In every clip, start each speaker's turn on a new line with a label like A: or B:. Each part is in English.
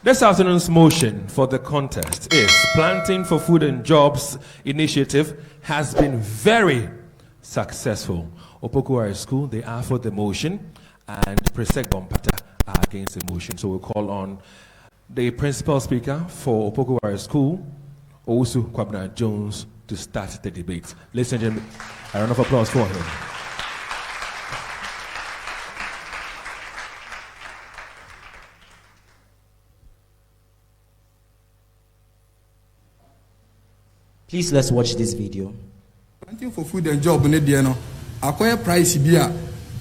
A: This afternoon's motion for the contest is Planting for Food and Jobs initiative has been very successful. Opoku Ware School, they are for the motion, and Presec Bompata are against the motion. So we'll call on the principal speaker for Opoku Ware School, Owusu Kwabena Jones, to start the debate. Ladies and gentlemen, a round of applause for him.
B: Please let's watch this video.
C: Planting for food and job ne de no akoye price bi a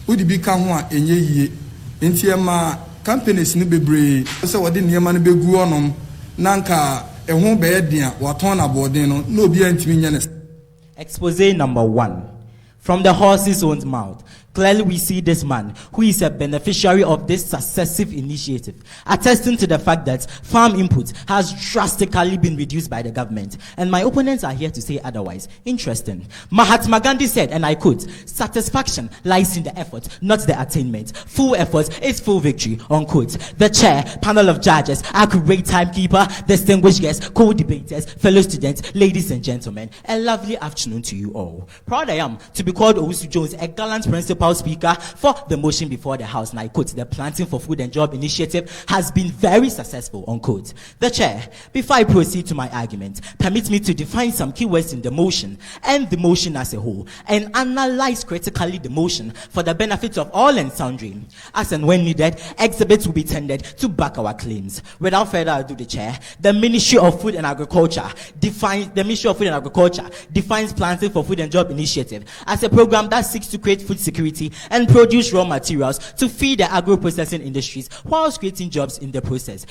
C: odi bi ka ho a enye yie enti e ma companies no bebre so wode niema no begu onom na nka eho be ye den a waton na boarding no na obi antimi nya ne.
B: Exposé number 1. From the horse's own mouth, clearly we see this man, who is a beneficiary of this successive initiative, attesting to the fact that farm input has drastically been reduced by the government. And my opponents are here to say otherwise. Interesting. Mahatma Gandhi said, and I quote, "Satisfaction lies in the effort, not the attainment. Full effort is full victory," unquote. The chair, panel of judges, accurate timekeeper, distinguished guests, co-debaters, fellow students, ladies and gentlemen, a lovely afternoon to you all. Proud I am to be called Owusu Jones, a gallant principal speaker for the motion before the House. And I quote, "The Planting for Food and Job initiative has been very successful," unquote. The chair, before I proceed to my argument, permit me to define some keywords in the motion and the motion as a whole, and analyze critically the motion for the benefit of all and sundry. As and when needed, exhibits will be tendered to back our claims. Without further ado, the chair, the Ministry of Food and Agriculture defines Planting for Food and Job initiative as a program that seeks to create food security and produce raw materials to feed the agro-processing industries whilst creating jobs in the process.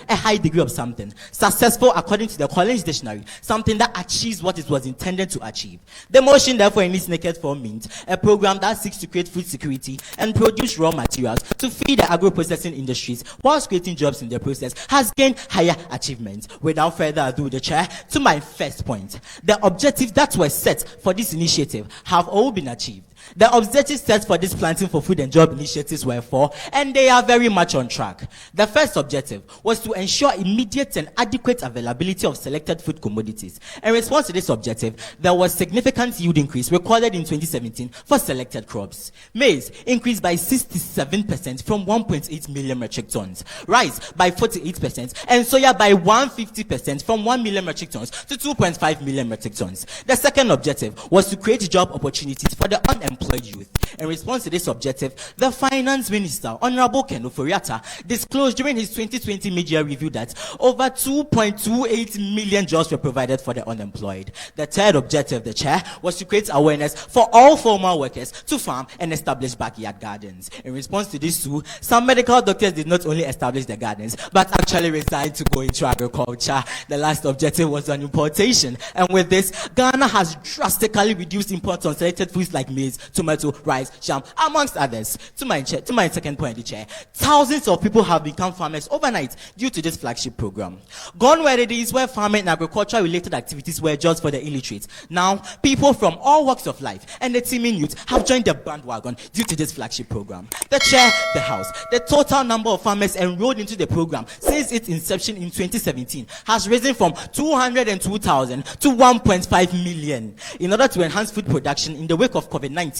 B: A high degree of something. Successful according to the Collins Dictionary, something that achieves what it was intended to achieve. The motion, therefore, in its naked form means a program that seeks to create food security and produce raw materials to feed the agro-processing industries whilst creating jobs in the process has gained higher achievements. Without further ado, the chair, to my first point. The objectives that were set for this initiative have all been achieved. The objectives set for this Planting for Food and Job initiatives were 4, and they are very much on track. The first objective was to ensure immediate and adequate availability of selected food commodities. In response to this objective, there was significant yield increase recorded in 2017 for selected crops. Maize increased by 67% from 1.8 million metric tons, rice by 48%, and soya by 150% from 1 million metric tons to 2.5 million metric tons. The second objective was to create job opportunities for the unemployed youth. In response to this objective, the Finance Minister, Honorable Ken Oforiatta, disclosed during his 2020 media review that over 2.28 million jobs were provided for the unemployed. The third objective, the chair, was to create awareness for all formal workers to farm and establish backyard gardens. In response to this too, some medical doctors did not only establish the gardens, but actually resigned to go into agriculture. The last objective was on importation, and with this, Ghana has drastically reduced imports on selected foods like maize, tomato, rice, jam, amongst others. To my second point, the chair, thousands of people have become farmers overnight due to this flagship program. Gone were the days where farming and agriculture related activities were just for the illiterate. Now, people from all walks of life and the teeming youth have joined the bandwagon due to this flagship program. The chair, the House, the total number of farmers enrolled into the program since its inception in 2017 has risen from 202,000 to 1.5 million. In order to enhance food production in the wake of COVID-19,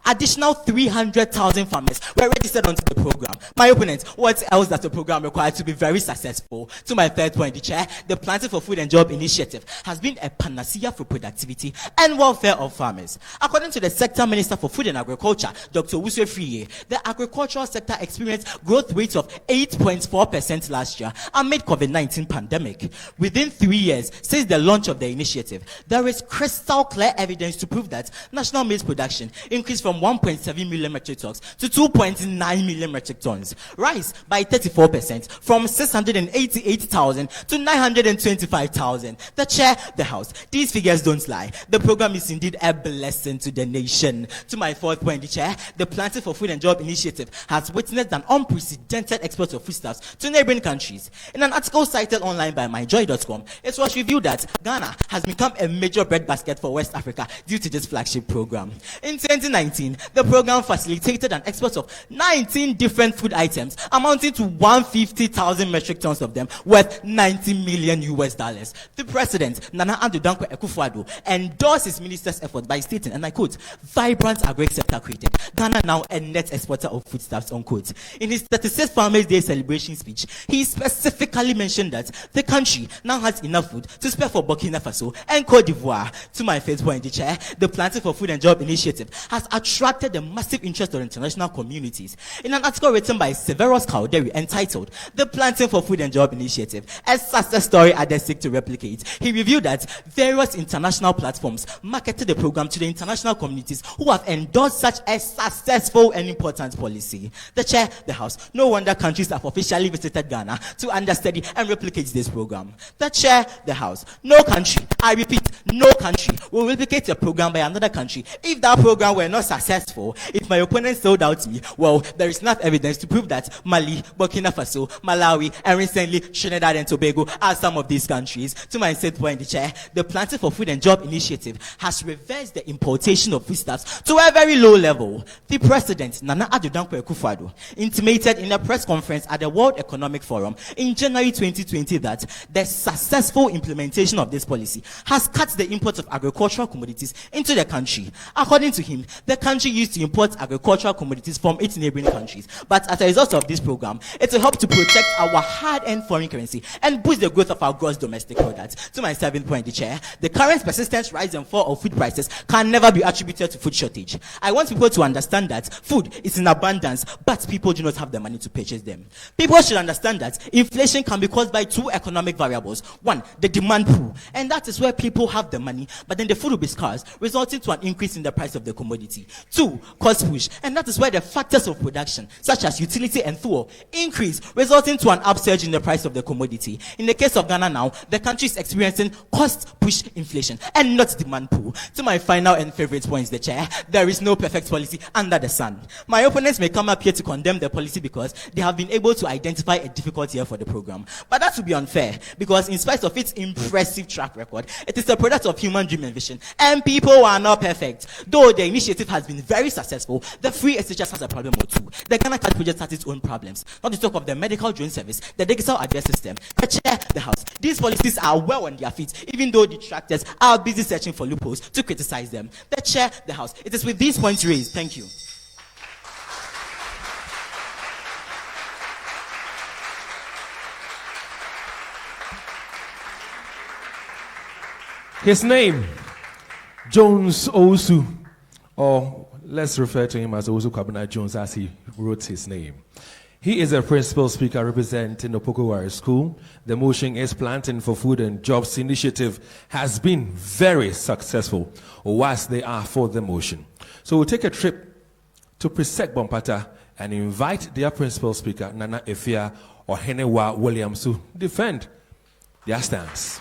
B: additional 300,000 farmers were registered onto the program. My opponent, what else does the program require to be very successful? To my third point, the chair, the Planting for Food and Job initiative has been a panacea for productivity and welfare of farmers. According to the Sector Minister for Food and Agriculture, Dr. Owusu Friye, the agricultural sector experienced growth rates of 8.4% last year amid COVID-19 pandemic. Within 3 years since the launch of the initiative, there is crystal clear evidence to prove that national maize production increased from 1.7 million metric tons to 2.9 million metric tons. Rice by 34% from 688,000 to 925,000. The chair, the House, these figures don't lie. The program is indeed a blessing to the nation. To my fourth point, the chair, the Planting for Food and Job initiative has witnessed an unprecedented export of foodstuffs to neighboring countries. In an article cited online by myjoy.com, it was revealed that Ghana has become a major breadbasket for West Africa due to this flagship program. In 2019, the program facilitated an export of 19 different food items, amounting to 150,000 metric tons of them, worth $90 million. The president, Nana Addo Dankwa Akufo-Addo, endorsed his minister's effort by stating, and I quote, "Vibrant agri-sector created. Ghana now a net exporter of foodstuffs," unquote. In his 36th Farmers' Day celebration speech, he specifically mentioned that the country now has enough food to spare for Burkina Faso and Cote d'Ivoire. To my first point, the chair, the Planting for Food and Job initiative has attracted the massive interest of international communities. In an article written by Severus Calderi entitled "The Planting for Food and Job Initiative, a success story others seek to replicate," he revealed that various international platforms marketed the program to the international communities who have endorsed such a successful and important policy. The chair, the House, no wonder countries have officially visited Ghana to understudy and replicate this program. The chair, the House, no country, I repeat, no country will replicate a program by another country if that program were not successful. If my opponent still doubts me, well, there is enough evidence to prove that Mali, Burkina Faso, Malawi, and recently Trinidad and Tobago are some of these countries. To my third point, the chair, the Planting for Food and Job initiative has reversed the importation of foodstuffs to a very low level. The president, Nana Addo Dankwa Akufo-Addo, intimated in a press conference at the World Economic Forum in January 2020 that the successful implementation of this policy has cut the import of agricultural commodities into the country. According to him, the country used to import agricultural commodities from its neighboring countries, but as a result of this program, it will help to protect our hard-earned foreign currency and boost the growth of our gross domestic product. To my 7th point, the chair, the current persistent rise and fall of food prices can never be attributed to food shortage. I want people to understand that food is in abundance, but people do not have the money to purchase them. People should understand that inflation can be caused by two economic variables. One, the demand pool, and that is where people have the money, but then the food will be scarce, resulting to an increase in the price of the commodity. Two, cost push, and that is where the factors of production, such as utility and fuel, increase, resulting to an upsurge in the price of the commodity. In the case of Ghana now, the country is experiencing cost push inflation and not demand pool. To my final and favorite points, the chair, there is no perfect policy under the sun. My opponents may come up here to condemn the policy because they have been able to identify a difficult year for the program. But that would be unfair, because in spite of its impressive track record, it is a product of human dream and vision, and people are not perfect. Though the initiative has been very successful, the free SHS has a problem or two. The Ghana Card project has its own problems, not to talk of the medical drone service, the digital address system, the chair, the House. These policies are well on their feet, even though detractors are busy searching for loopholes to criticize them. The chair, the House. It is with these points raised. Thank you.
A: His name, Jones Osu, or let's refer to him as Osu Kwabena Jones as he wrote his name. He is a principal speaker representing Opoku Ware School. The motion is Planting for Food and Jobs initiative has been very successful, whilst they are for the motion. So we'll take a trip to Presec Bompata and invite their principal speaker, Nana Efia or Henewa Williams, to defend their stance.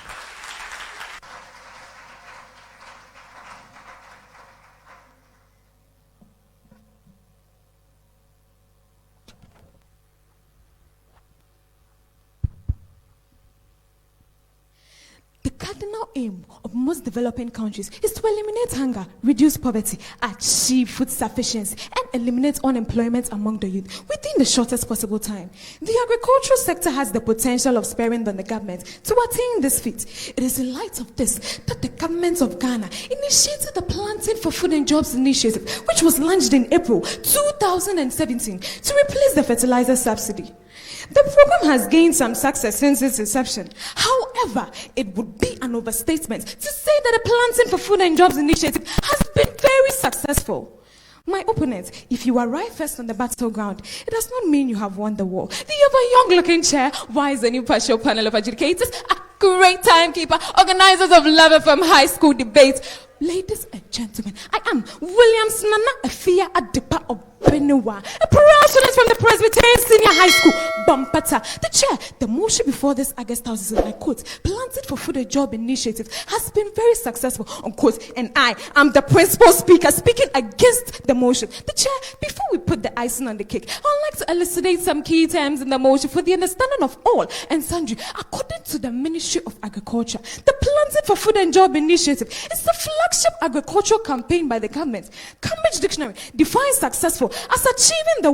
D: The cardinal aim of most developing countries is to eliminate hunger, reduce poverty, achieve food sufficiency, and eliminate unemployment among the youth within the shortest possible time. The agricultural sector has the potential of sparing on the government to attain this feat. It is in light of this that the government of Ghana initiated the Planting for Food and Jobs initiative, which was launched in April 2017 to replace the fertilizer subsidy. The program has gained some success since its inception. However, it would be an overstatement to say that the Planting for Food and Jobs initiative has been very successful. My opponent, if you arrive first on the battleground, it does not mean you have won the war. You have a young-looking chair, wise and impartial panel of adjudicators, a great timekeeper, organizers of Love from high school debates. Ladies and gentlemen, I am Williams Nana Efia Adepa of Benewa, a proud student from the Presbyterian Senior High School, Bompata. The chair, the motion before this August House is, I quote, planted for food and job initiative has been very successful, unquote, and I am the principal speaker speaking against the motion. The chair, before we put the icing on the cake, I'd like to elucidate some key terms in the motion for the understanding of all and sundry. According to the Ministry of Agriculture, the Planted for Food and Job initiative is the flagship agricultural campaign by the government. Cambridge Dictionary defines successful as achieving the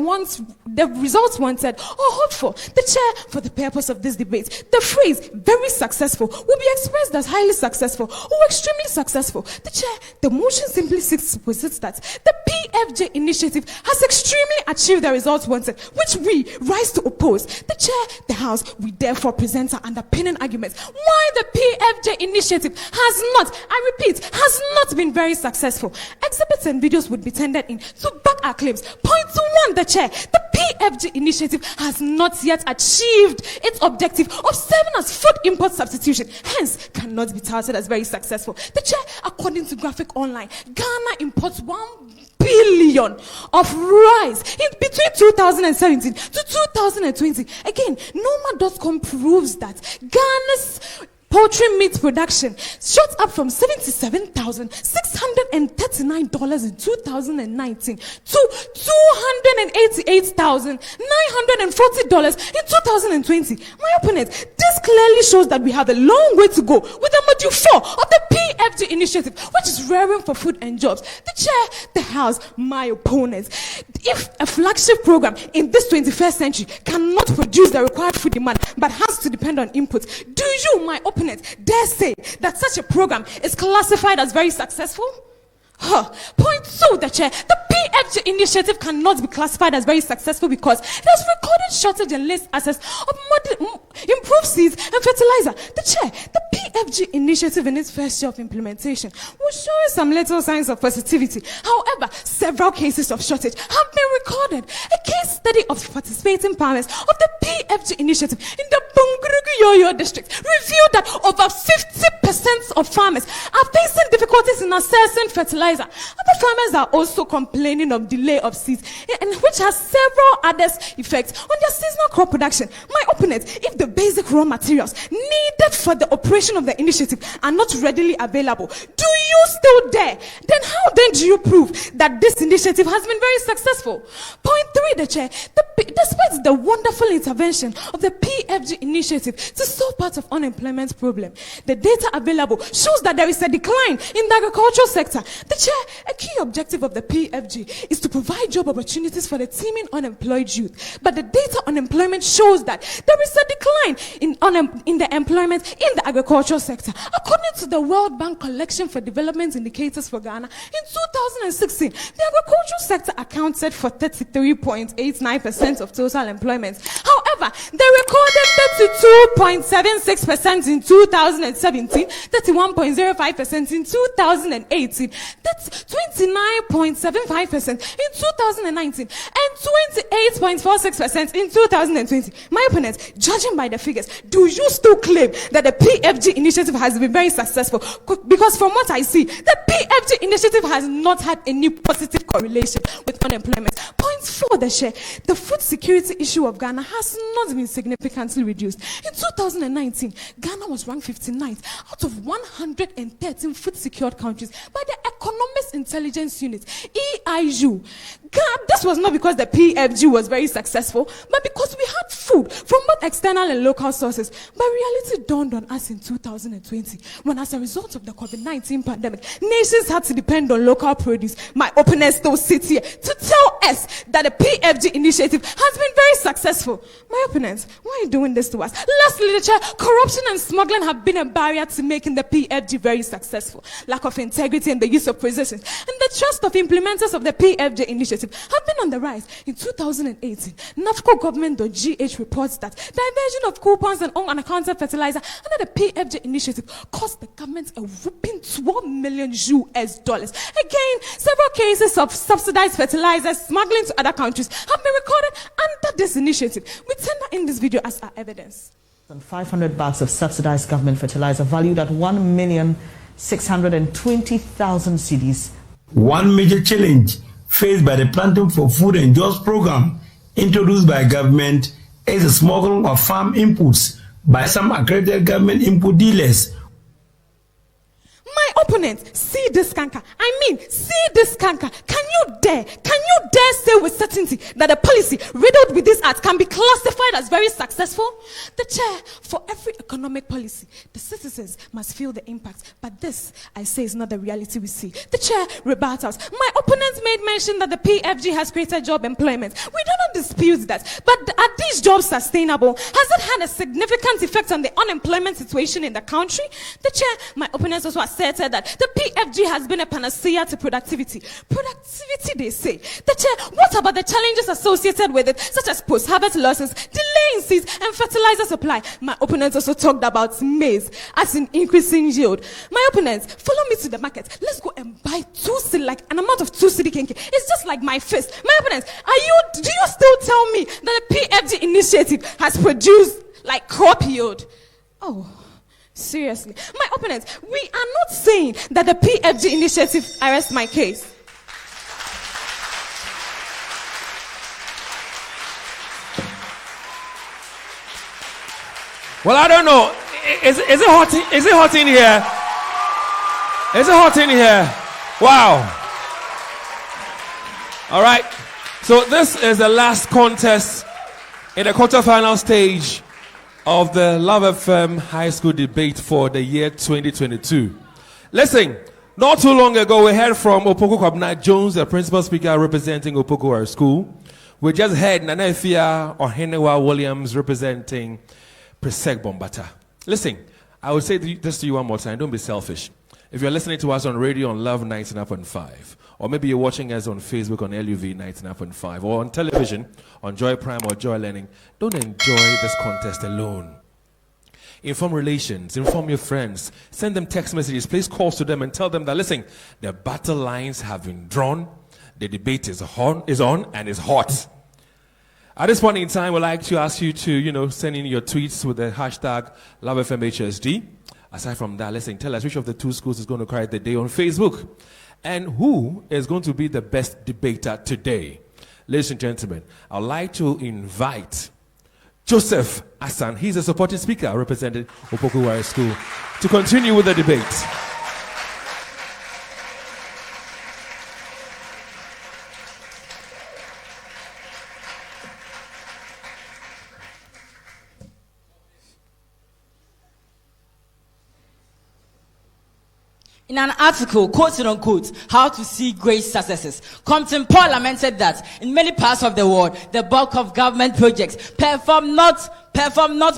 D: results wanted or hoped for. The chair, for the purpose of this debate, the phrase very successful will be expressed as highly successful or extremely successful. The chair, the motion simply seeks to posit that the PFJ initiative has extremely achieved the results wanted, which we rise to oppose. The chair, the House, we therefore present our underpinning arguments why the PFJ initiative has not, I repeat, has not been very successful. Exhibits and videos would be tendered in to back our claims. Point to one, the chair, the PFG initiative has not yet achieved its objective of serving as food import substitution, hence cannot be touted as very successful. The chair, according to Graphic Online, Ghana imports 1 billion of rice in between 2017 to 2020. Again, Noma.com proves that Ghana's poultry meat production shot up from $77,639 in 2019 to $288,940 in 2020. My opponent, this clearly shows that we have a long way to go with the module 4 of the PFG initiative, which is rearing for food and jobs. The chair, the House, my opponents. If a flagship program in this 21st century cannot produce the required food demand but has to depend on inputs, do you, my opponent, dare say that such a program is classified as very successful? Point 2, the chair, the PFG initiative cannot be classified as very successful because it has recorded shortage and less access of improved seeds and fertilizer. The chair, the PFG initiative in its first year of implementation was showing some little signs of positivity. However, several cases of shortage have been recorded. A case study of participating farmers of the PFG initiative in the Bungurugu-Yoyo district revealed that over 50% of farmers are facing difficulties in accessing fertilizer. Other farmers are also complaining of delay of seeds, and which has several other effects on their seasonal crop production. My opponent, if the basic raw materials needed for the operation of the initiative are not readily available, do you still dare? Then how then do you prove that this initiative has been very successful? Point 3, the chair, despite the wonderful intervention of the PFG initiative to solve part of unemployment problem, the data available shows that there is a decline in the agricultural sector. The chair, a key objective of the PFG is to provide job opportunities for the teeming unemployed youth. But the data on employment shows that there is a decline in the employment in the agricultural sector. According to the World Bank Collection for Development Indicators for Ghana, in 2016, the agricultural sector accounted for 33.89% of total employment. However, they recorded 32.76% in 2017, 31.05% in 2018, that's 29.75% in 2019, and 28.46% in 2020. My opponent, judging by the figures, do you still claim that the PFG initiative has been very successful? Because from what I see, the PFG initiative has not had any positive correlation with unemployment. Point 4, the share, the food security issue of Ghana has not been significantly reduced. In 2019, Ghana was ranked 59th out of 113 food secured countries by the Economist Intelligence Unit, EIU. This was not because the PFG was very successful, but because we had food from both external and local sources. But reality dawned on us in 2020, when as a result of the COVID-19 pandemic, nations had to depend on local produce. My opponents still sit here to tell us that the PFG initiative has been very successful. My opponents, why are you doing this to us? Lastly, the chair, corruption and smuggling have been a barrier to making the PFG very successful. Lack of integrity and the use of positions and the trust of implementers of the PFJ initiative have been on the rise. In 2018, NAFCO government.gh reports that diversion of coupons and unaccounted fertilizer under the PFJ initiative cost the government a whopping $12 million. Again, several cases of subsidized fertilizers smuggling to other countries have been recorded under this initiative. We tender in this video as our evidence.
E: 500 bags of subsidized government fertilizer valued at 1,620,000 cedis.
F: One major challenge faced by the Planting for Food and Jobs program introduced by government is the smuggling of farm inputs by some accredited government input dealers.
D: My opponent, see this canker. See this canker. Can you dare say with certainty that a policy riddled with this act can be classified as very successful? The chair, for every economic policy, the citizens must feel the impact. But this, I say, is not the reality we see. The chair rebuttals. My opponent made mention that the PFG has created job employment. We do not dispute that. But are these jobs sustainable? Has it had a significant effect on the unemployment situation in the country? The chair, my opponents also asserted that the PFG has been a panacea to productivity. Productivity, they say. The chair, what about the challenges associated with it, such as post-harvest losses, delay in seeds, and fertilizer supply? My opponents also talked about maize as in increasing yield. My opponents, follow me to the market. Let's go and buy 2 cedi, like an amount of 2 cedi kenke. It's just like my fist. My opponents, do you still tell me that the PFG initiative has produced like crop yield? Oh, seriously. My opponents, we are not saying that the PFG initiative arrests my case.
A: Well, I don't know. Is it hot? Is it hot in here? Is it hot in here? Wow. All right. So this is the last contest in the quarterfinal stage of the Love FM High School debate for the year 2022. Listen, not too long ago we heard from Opoku Ware Jones, the principal speaker representing Opoku Ware School. We just heard Nanefia Ohenewa Williams representing Presec Bompata. Listen, I will say this to you one more time. Don't be selfish. If you're listening to us on radio on Love 99.5, or maybe you're watching us on Facebook on LUV 99.5, or on television on Joy Prime or Joy Learning, don't enjoy this contest alone. Inform relations, inform your friends, send them text messages, place calls to them and tell them that, listen, the battle lines have been drawn, the debate is on and is hot. At this point in time, we'd like to ask you to, send in your tweets with the hashtag LoveFMHSD. Aside from that, listen, tell us which of the 2 schools is going to carry the day on Facebook. And who is going to be the best debater today? Ladies and gentlemen, I'd like to invite Joseph Asan. He's a supporting speaker representing Opoku Ware School to continue with the debate.
B: In an article, quoted unquote, How to See Great Successes, Compton Paul lamented that in many parts of the world, the bulk of government projects perform not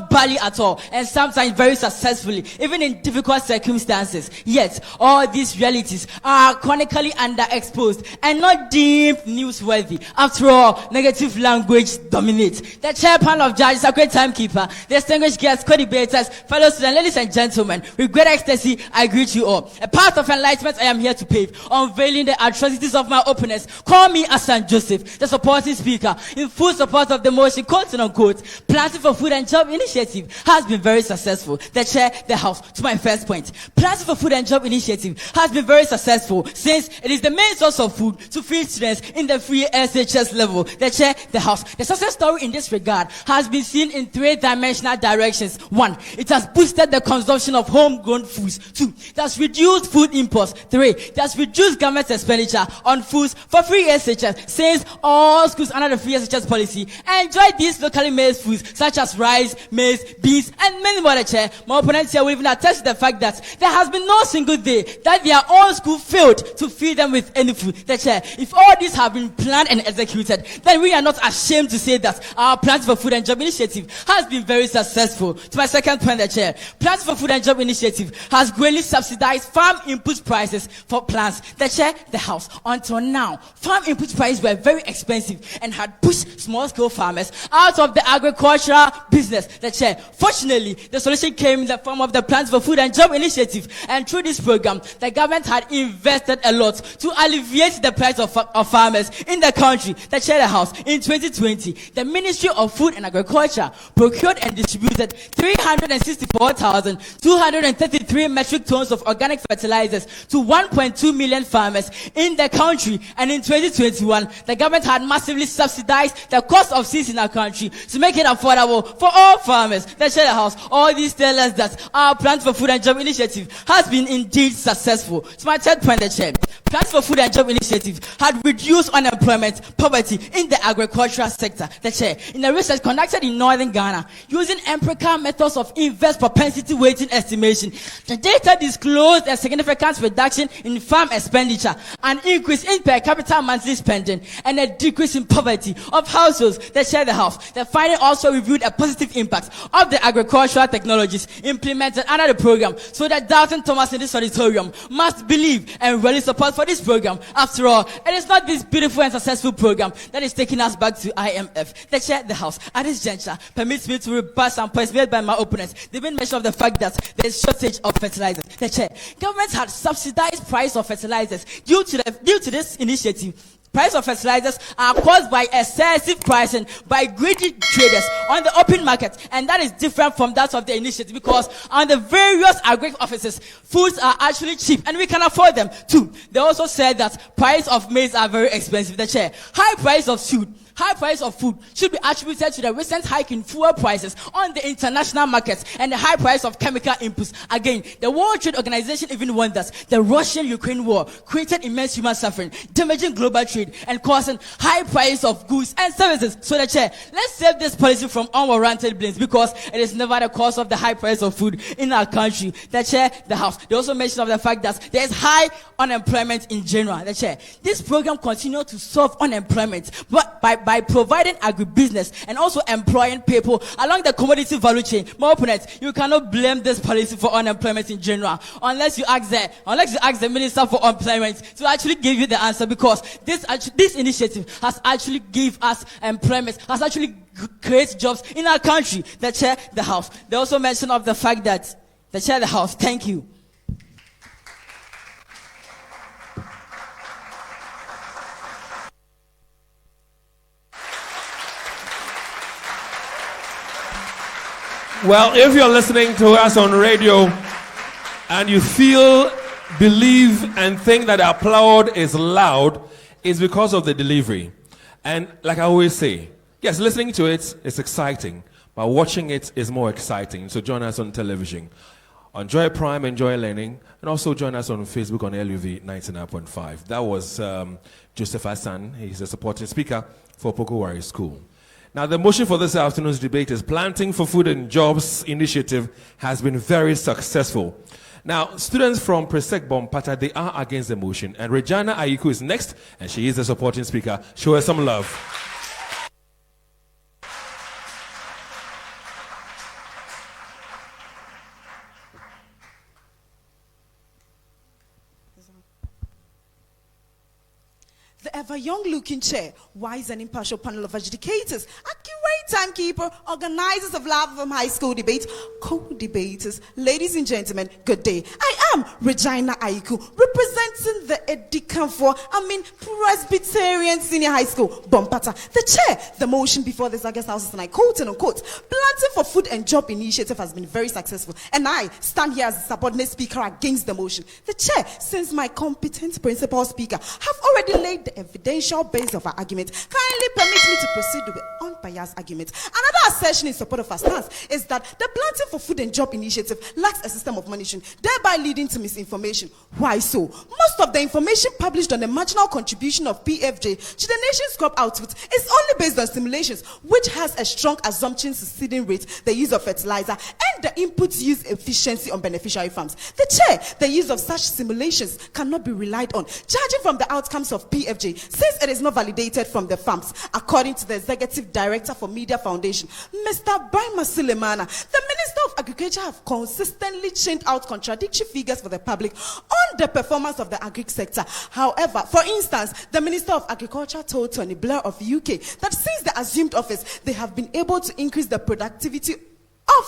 B: badly at all, and sometimes very successfully, even in difficult circumstances. Yet, all these realities are chronically underexposed and not deemed newsworthy. After all, negative language dominates. The chair panel of judges, a great timekeeper, distinguished guests, co-debaters, fellow students, ladies and gentlemen, with great ecstasy, I greet you all. A path of enlightenment I am here to pave, unveiling the atrocities of my opponents. Call me Asan Joseph, the supporting speaker, in full support of the motion, quote unquote, Planting for Food and Job initiative has been very successful. The chair, the house. To my first point, Planting for Food and Job initiative has been very successful since it is the main source of food to feed students in the free SHS level. The chair, the house. The success story in this regard has been seen in 3-dimensional directions. 1, it has boosted the consumption of homegrown foods. 2, it has reduced food imports. 3, it has reduced government expenditure on foods for free SHS since all schools under the free SHS policy enjoy these locally made foods such as rice, maize, beans, and many more. Chair, my opponents here will even attest to the fact that there has been no single day that their own school failed to feed them with any food. The chair, if all these have been planned and executed, then we are not ashamed to say that our Planting for Food and Job initiative has been very successful. To my second point, the chair, Planting for Food and Job initiative has greatly subsidized farm input prices for plants. The chair, the house. Until now, farm input prices were very expensive and had pushed small-scale farmers out of the agricultural business. The chair. Fortunately, the solution came in the form of the Plans for Food and Job Initiative. And through this program, the government had invested a lot to alleviate the price of farmers in the country. The chair the House. In 2020, the Ministry of Food and Agriculture procured and distributed 364,233 metric tons of organic fertilizers to 1.2 million farmers in the country. And in 2021, the government had massively subsidized the cost of seeds in our country to make it affordable for all farmers. The chair the House. All these tell us that our Plans for Food and Job Initiative has been indeed successful. So my third point, the chair. Plans for Food and Job Initiative had reduced unemployment, poverty in the agricultural sector. The chair. In a research conducted in northern Ghana, using empirical methods of inverse propensity weighting estimation, the data disclosed a significant reduction in farm expenditure, an increase in per capita monthly spending, and a decrease in poverty of households. The chair the House. The finding also reviewed a positive impact of the agricultural technologies implemented under the program, so that Dalton Thomas in this auditorium must believe and really support for this program. After all, it is not this beautiful and successful program that is taking us back to IMF. The chair the House. At this juncture, permits me to rebut some points made by my opponents. They've been mentioned of the fact that there is shortage of fertilizers. The chair. Government had subsidized price of fertilizers due to this initiative. Price of fertilizers are caused by excessive pricing by greedy traders on the open market, and that is different from that of the initiative, because on the various agri offices, foods are actually cheap and we can afford them too. They also said that price of maize are very expensive. The chair. High price of food should be attributed to the recent hike in fuel prices on the international markets and the high price of chemical inputs. Again, the World Trade Organization even wonders the Russian-Ukraine war created immense human suffering, damaging global trade and causing high price of goods and services. So the chair, let's save this policy from unwarranted blames, because it is never the cause of the high price of food in our country. The chair, the House. They also mentioned of the fact that there is high unemployment in general. The chair. This program continues to solve unemployment, but by providing agribusiness and also employing people along the commodity value chain. My opponents, you cannot blame this policy for unemployment in general unless you ask the Minister for Employment to actually give you the answer, because this initiative has actually give us employment, has actually created jobs in our country. The chair, the House. They also mentioned of the fact that the chair, the House. Thank you.
A: Well, if you're listening to us on radio and you feel, believe, and think that applaud is loud, it's because of the delivery. And like I always say, yes, listening to it is exciting, but watching it is more exciting. So join us on television, on Joy Prime and Joy Learning, and also join us on Facebook on LUV 99.5. That was Joseph Hassan. He's a supporting speaker for Opoku Ware School. Now, the motion for this afternoon's debate is Planting for Food and Jobs initiative has been very successful. Now, students from Presec Bompata, they are against the motion. And Regina Aiku is next, and she is the supporting speaker. Show her some love.
G: The ever-young-looking chair, wise and impartial panel of adjudicators, accurate timekeeper, organizers of Lavum High School debate, co-debaters, ladies and gentlemen, good day. I am Regina Aiku, representing the Presbyterian Senior High School, Bompata. The chair, the motion before this August House, and I quote and unquote, Planting for Food and Job initiative has been very successful, and I stand here as a subordinate speaker against the motion. The chair, since my competent principal speaker have already laid the evidential base of our argument, kindly permit me to proceed with unbiased argument. Another assertion in support of our stance is that the Planting for Food and Job initiative lacks a system of management, thereby leading to misinformation. Why so? Most of the information published on the marginal contribution of PFJ to the nation's crop output is only based on simulations, which has a strong assumption succeeding rate, the use of fertilizer, and the input use efficiency on beneficiary farms. The chair, the use of such simulations cannot be relied on, judging from the outcomes of PFJ, since it is not validated from the farms, according to the Executive Director for Media Foundation, Mr. Brahma Sulemana. The Minister of Agriculture have consistently churned out contradictory figures for the public on the performance of the agri sector. However, for instance, the Minister of Agriculture told Tony Blair of UK that since they assumed office, they have been able to increase the productivity of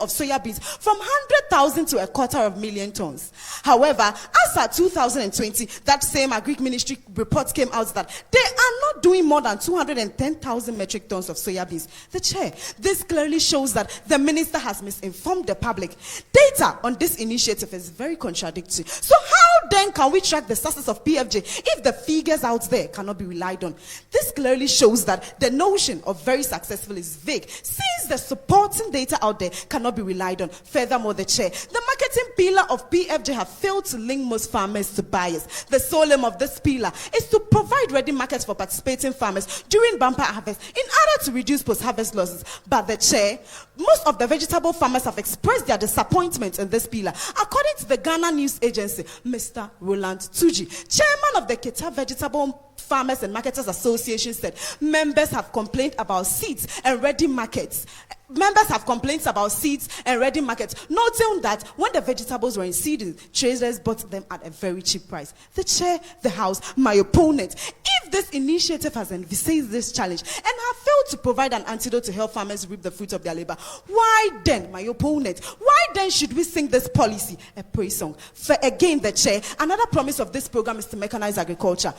G: soya beans from 100,000 to 250,000 tons. However, as at 2020, that same Agri Ministry report came out that they are not doing more than 210,000 metric tons of soya beans. The chair, this clearly shows that the minister has misinformed the public. Data on this initiative is very contradictory. So how then can we track the success of PFJ if the figures out there cannot be relied on? This clearly shows that the notion of very successful is vague, since the supporting data out there cannot be relied on. Furthermore, the chair, the marketing pillar of PFJ have failed to link most farmers to buyers. The sole aim of this pillar is to provide ready markets for participating farmers during bumper harvest in order to reduce post-harvest losses. But the chair, most of the vegetable farmers have expressed their disappointment in this pillar. According to the Ghana News Agency, Mr. Roland Tuji, chairman of the Keta Vegetable Farmers and Marketers Association, said members have complained about seeds and ready markets. Members have complaints about seeds and ready markets, noting that when the vegetables were in seeding, traders bought them at a very cheap price. The chair, the house, my opponent, if this initiative has envisaged this challenge and have failed to provide an antidote to help farmers reap the fruits of their labor, why then, my opponent, why then should we sing this policy a praise song? For again, the chair, another promise of this program is to mechanize agriculture.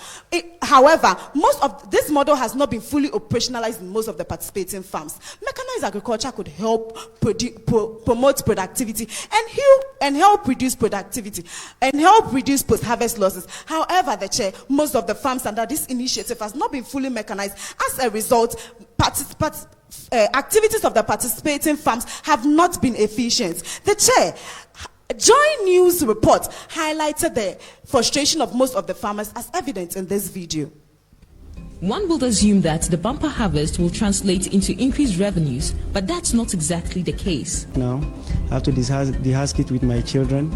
G: However, most of this model has not been fully operationalized in most of the participating farms. Mechanized agriculture could help promote productivity and help reduce productivity and help reduce post-harvest losses. However, the chair, most of the farms under this initiative has not been fully mechanized. As a result, activities of the participating farms have not been efficient. The chair, Joy News report highlighted the frustration of most of the farmers as evident in this video.
H: One will assume that the bumper harvest will translate into increased revenues, but that's not exactly the case.
I: Now, I have to dehusk it with my children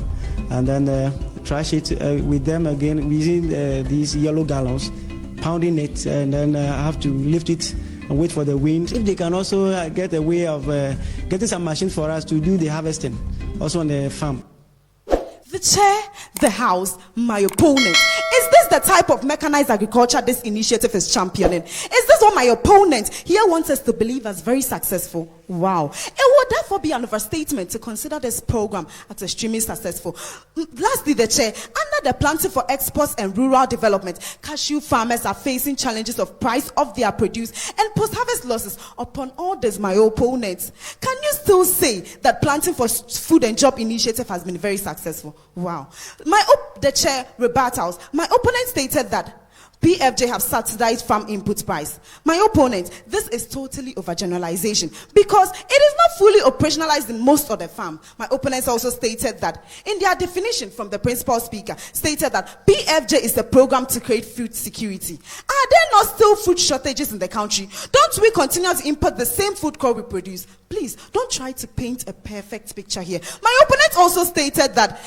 I: and then trash it with them again using these yellow gallons, pounding it, and then I have to lift it and wait for the wind. If they can also get a way of getting some machines for us to do the harvesting, also on the farm.
G: The chair, the house, my opponent. Is this the type of mechanized agriculture this initiative is championing? Is this what my opponent here wants us to believe as very successful? Wow. It would therefore be an overstatement to consider this program as extremely successful. Lastly, the chair, under the Planting for Exports and Rural Development, cashew farmers are facing challenges of price of their produce and post-harvest losses. Upon all this, my opponents, can you still say that Planting for Food and Job initiative has been very successful? Wow. The chair rebuttals. My opponent stated that PFJ have subsidized farm input price. My opponent, this is totally overgeneralization because it is not fully operationalized in most of the farm. My opponents also stated that in their definition from the principal speaker, stated that PFJ is the program to create food security. Are there not still food shortages in the country? Don't we continue to import the same food crop we produce? Please, don't try to paint a perfect picture here. My opponent also stated that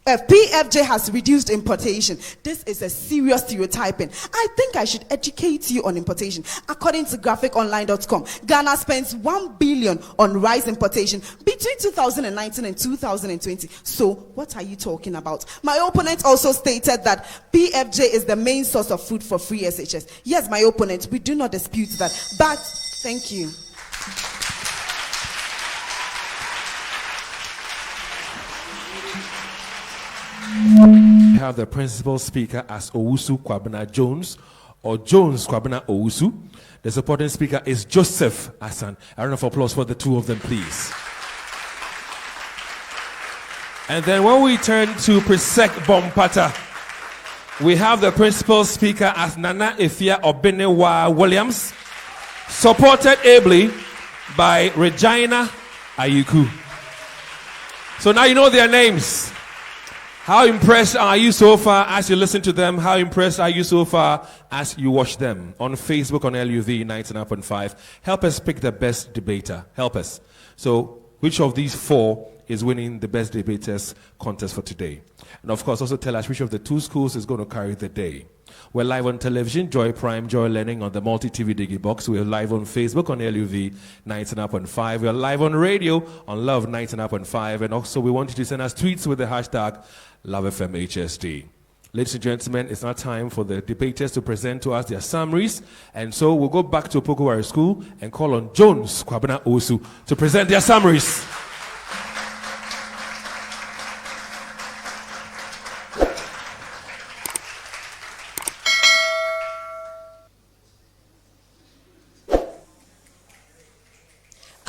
G: PFJ has reduced importation. This is a serious stereotyping. I think I should educate you on importation. According to graphiconline.com, Ghana spends 1 billion on rice importation between 2019 and 2020. So what are you talking about? My opponent also stated that PFJ is the main source of food for free SHS. Yes, my opponent, we do not dispute that. But thank you.
A: We have the principal speaker as Owusu Kwabena Jones or Jones Kwabena Owusu. The supporting speaker is Joseph Hassan. A round of applause for the two of them, please. And then when we turn to Presec Bompata, we have the principal speaker as Nana Efia Obenewa Williams, supported ably by Regina Ayuku. So now you know their names. How impressed are you so far as you listen to them? How impressed are you so far as you watch them? On Facebook, on LUV 99.5. Help us pick the best debater. Help us. So, which of these four is winning the best debaters contest for today? And of course, also tell us which of the two schools is going to carry the day. We're live on television, Joy Prime, Joy Learning on the multi-TV Digibox. We're live on Facebook on LUV 99.5. We're live on radio on Love 99.5. And also we want you to send us tweets with the hashtag LoveFMHST. Ladies and gentlemen, it's now time for the debaters to present to us their summaries. And so we'll go back to Opoku Ware School and call on Jones Kwabena Osu to present their summaries.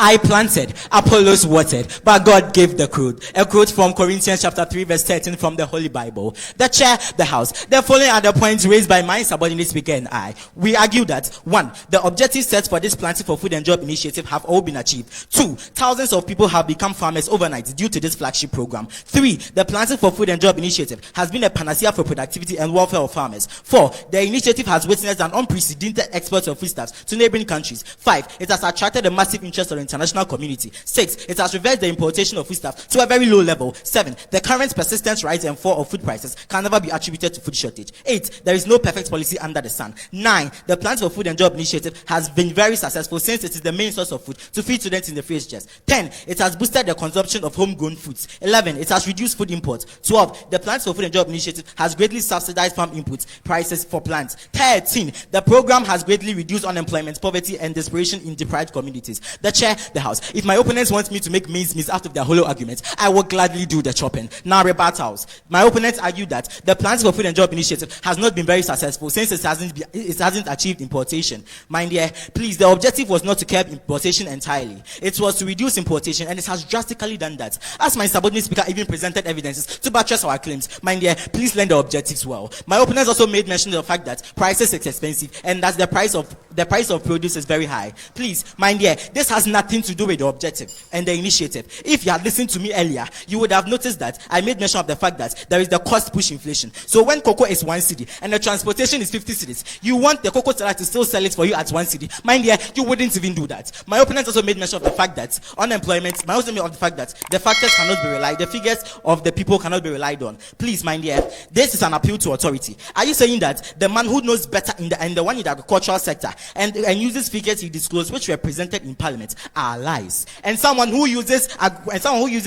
B: I planted, Apollos watered, but God gave the fruit. A quote from Corinthians chapter 3 verse 13 from the Holy Bible. The chair, the house. The following are the points raised by my subordinate speaker and I. We argue that 1. The objectives set for this Planting for Food and Job initiative have all been achieved. 2. Thousands of people have become farmers overnight due to this flagship program. 3. The Planting for Food and Job initiative has been a panacea for productivity and welfare of farmers. 4. The initiative has witnessed an unprecedented export of foodstuffs to neighboring countries. 5. It has attracted a massive interest of international community. 6. It has reversed the importation of foodstuff to a very low level. 7. The current persistent rise and fall of food prices can never be attributed to food shortage. 8. There is no perfect policy under the sun. 9. The Planting for Food and Job initiative has been very successful since it is the main source of food to feed students in the RICHEST. 10. It has boosted the consumption of homegrown foods. 11. It has reduced food imports. 12. The Planting for Food and Job initiative has greatly subsidized farm inputs prices for plants. 13. The program has greatly reduced unemployment, poverty, and desperation in deprived communities. The chair, the house. If my opponents want me to make mincemeat out of their hollow arguments, I will gladly do the chopping. Now rebuttals. My opponents argue that the Planting for Food and Job initiative has not been very successful since it hasn't achieved importation. Mind dear, please, the objective was not to curb importation entirely. It was to reduce importation, and it has drastically done that. As my subordinate speaker even presented evidences to buttress our claims. Mind dear, please learn the objectives well. My opponents also made mention of the fact that prices is expensive and that the price of produce is very high. Please, mind dear, this has nothing to do with the objective and the initiative. If you had listened to me earlier, you would have noticed that I made mention of the fact that there is the cost push inflation. So when cocoa is 1 cedi and the transportation is 50 cedis, you want the cocoa seller to still sell it for you at 1 cedi. Mind you, you wouldn't even do that. My opponents also made mention of the fact that unemployment, my also made of the fact that the factors cannot be relied, the figures of the people cannot be relied on. Please, mind you, this is an appeal to authority. Are you saying that the man who knows better in the one in the agricultural sector and uses figures he disclosed which were presented in parliament are lies? And someone who uses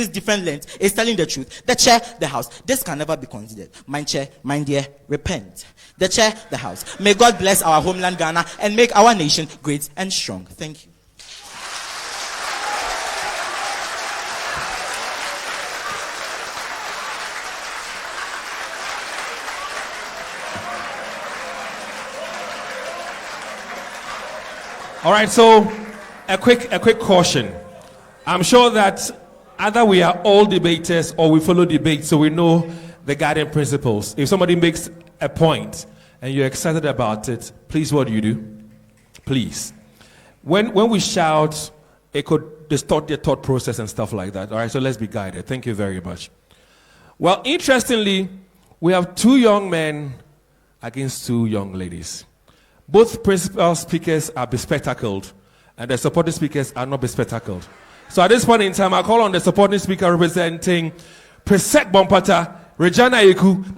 B: different length is telling the truth. The chair, the house. This can never be considered. Mind chair, mind dear, repent. The chair, the house. May God bless our homeland Ghana and make our nation great and strong. Thank you.
A: All right, so a quick caution. I'm sure that either we are all debaters or we follow debate, so we know the guiding principles. If somebody makes a point and you're excited about it, please, what do? Please. When we shout, it could distort their thought process and stuff like that. All right, so let's be guided. Thank you very much. Well, interestingly, we have 2 young men against 2 young ladies. Both principal speakers are bespectacled, and the supporting speakers are not bespectacled. So at this point in time, I call on the supporting speaker representing Presec Bompata, Regina Eku,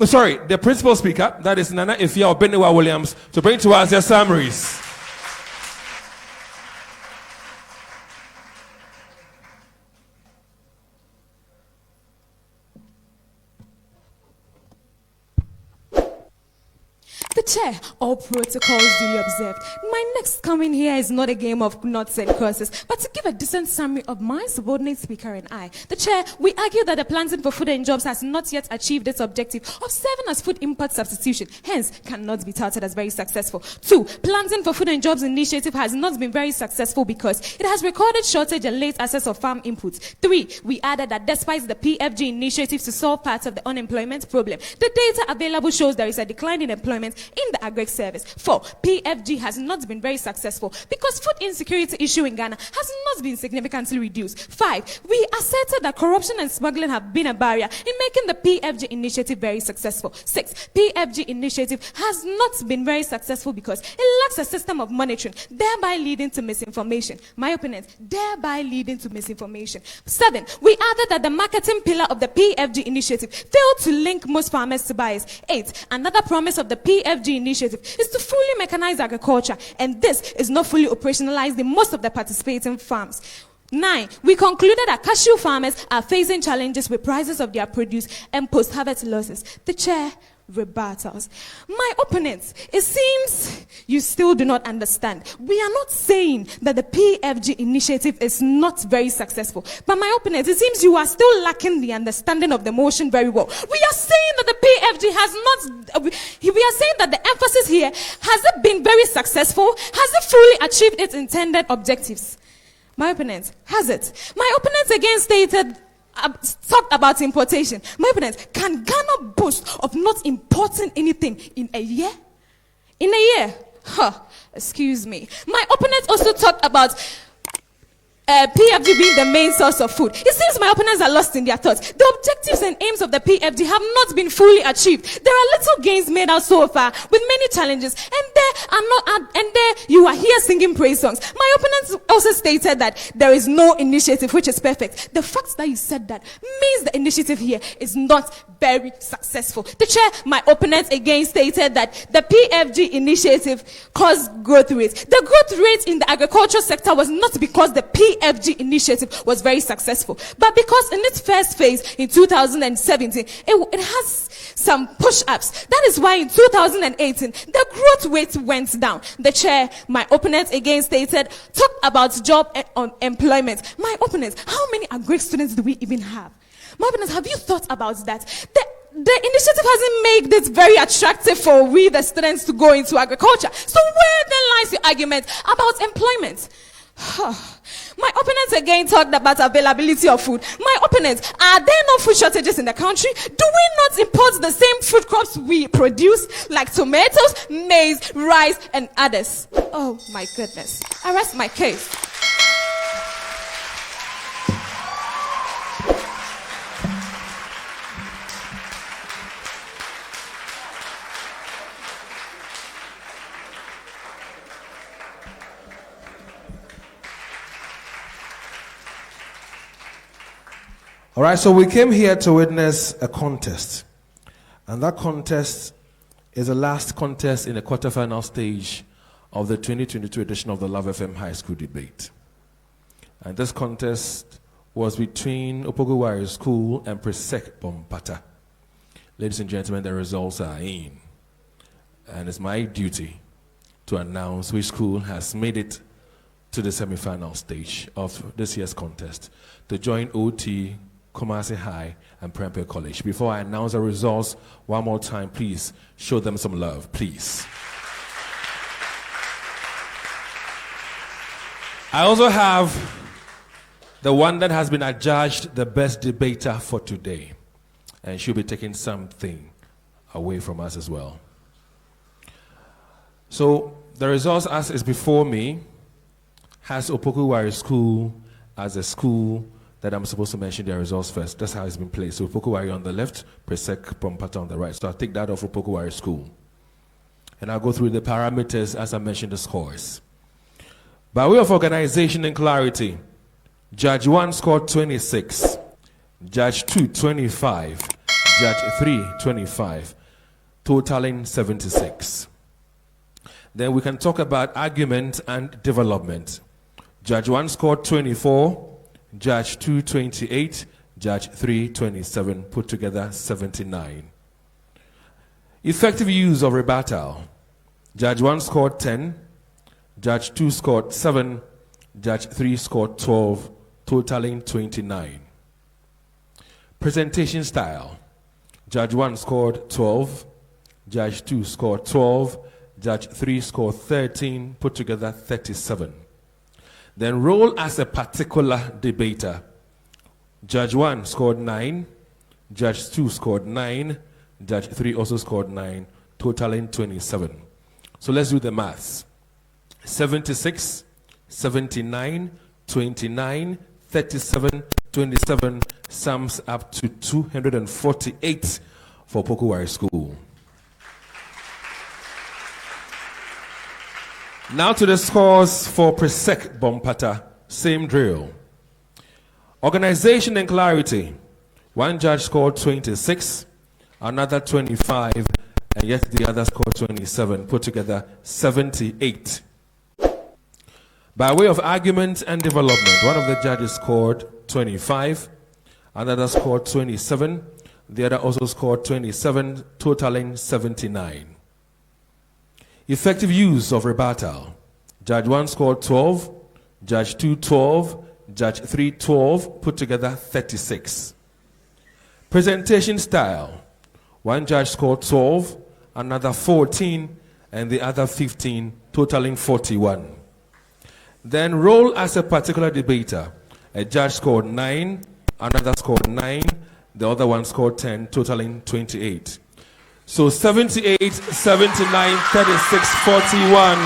A: the principal speaker, that is Nana Ifia or Beniwa Williams, to bring to us their summaries.
D: The chair, all protocols duly observed. My next coming here is not a game of knots and crosses, but to give a decent summary of my subordinate speaker and I. The chair, we argue that the Planting for Food and Jobs has not yet achieved its objective of serving as food import substitution, hence cannot be touted as very successful. 2. Planting for Food and Jobs initiative has not been very successful because it has recorded shortage and late access of farm inputs. 3. We added that despite the PFG initiative to solve parts of the unemployment problem, the data available shows there is a decline in employment in the agri service. 4. PFG has not been very successful because food insecurity issue in Ghana has not been significantly reduced. 5. We asserted that corruption and smuggling have been a barrier in making the PFG initiative very successful. 6. PFG initiative has not been very successful because it lacks a system of monitoring, thereby leading to misinformation. My opponent, thereby leading to misinformation. 7. We added that the marketing pillar of the PFG initiative failed to link most farmers to buyers. 8. Another promise of the PFG PFG initiative is to fully mechanize agriculture, and this is not fully operationalized in most of the participating farms. 9. We concluded that cashew farmers are facing challenges with prices of their produce and post-harvest losses. The chair rebuttals. My opponents, it seems you still do not understand. We are not saying that the PFG initiative is not very successful, but my opponents, it seems you are still lacking the understanding of the motion very well. We are saying that the PFG has not, we are saying that the emphasis here, has it been very successful? Has it fully achieved its intended objectives? My opponents, has it? My opponents again stated, talked about importation. My opponents, can Ghana boast of not importing anything in a year? In a year? Excuse me. My opponents also talked about PFG being the main source of food. It seems my opponents are lost in their thoughts. The objectives and aims of the PFG have not been fully achieved. There are little gains made out so far, with many challenges, and there you are here singing praise songs. My opponents also stated that there is no initiative which is perfect. The fact that you said that means the initiative here is not very successful. The chair, my opponents again stated that the PFG initiative caused growth rates. The growth rate in the agricultural sector was not because the PFG initiative was very successful, but because in its first phase in 2017, it has some push-ups. That is why in 2018, the growth rate went down. The chair, my opponents again stated, talked about job and employment. My opponents, how many agri students do we even have? My opponents, have you thought about that? The initiative hasn't made it very attractive for we, the students, to go into agriculture. So where then lies your argument about employment? My opponents again talked about availability of food. My opponents, are there no food shortages in the country? Do we not import the same food crops we produce, like tomatoes, maize, rice, and others? Oh my goodness. I rest my case.
A: All right, so we came here to witness a contest. And that contest is the last contest in the quarterfinal stage of the 2022 edition of the Love FM High School Debate. And this contest was between Opoku Ware School and Presec Bompata. Ladies and gentlemen, the results are in. And it's my duty to announce which school has made it to the semi-final stage of this year's contest to join OT, Kumasi High, and Prempeh College. Before I announce the results, one more time, please show them some love, please. I also have the one that has been adjudged the best debater for today, and she'll be taking something away from us as well. So the results as is before me has Opoku Ware School as a school that I'm supposed to mention their results first. That's how it's been placed. So Opoku Ware on the left, Presec Bompata on the right. So I'll take that off Opoku Ware School. And I'll go through the parameters as I mentioned the scores. By way of organization and clarity, Judge 1 scored 26, Judge 2 25, Judge 3 25, totaling 76. Then we can talk about argument and development. Judge 1 scored 24, Judge 2 28, Judge 3 27, put together 79. Effective use of rebuttal. Judge 1 scored 10, Judge 2 scored 7, Judge 3 scored 12, totaling 29. Presentation style. Judge 1 scored 12, Judge 2 scored 12, Judge 3 scored 13, put together 37. Then role as a particular debater. Judge 1 scored 9, Judge 2 scored 9, Judge 3 also scored 9, totaling 27. So let's do the maths. 76, 79, 29, 37, 27 sums up to 248 for Opoku Ware School. Now to the scores for Presec Bompata. Same drill. Organization and clarity. One judge scored 26, another 25, and yet the other scored 27. Put together 78. By way of argument and development, one of the judges scored 25, another scored 27, the other also scored 27, totaling 79. Effective use of rebuttal. Judge 1 scored 12, Judge 2 12, Judge 3 12, put together 36. Presentation style. One judge scored 12, another 14, and the other 15, totaling 41. Then role as a particular debater. A judge scored 9, another scored 9, the other one scored 10, totaling 28. So 78, 79, 36, 41,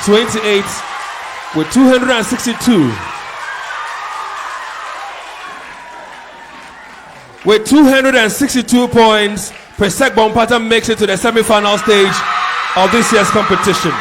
A: 28 with 262. With 262 points, Presec Bompata makes it to the semi-final stage of this year's competition.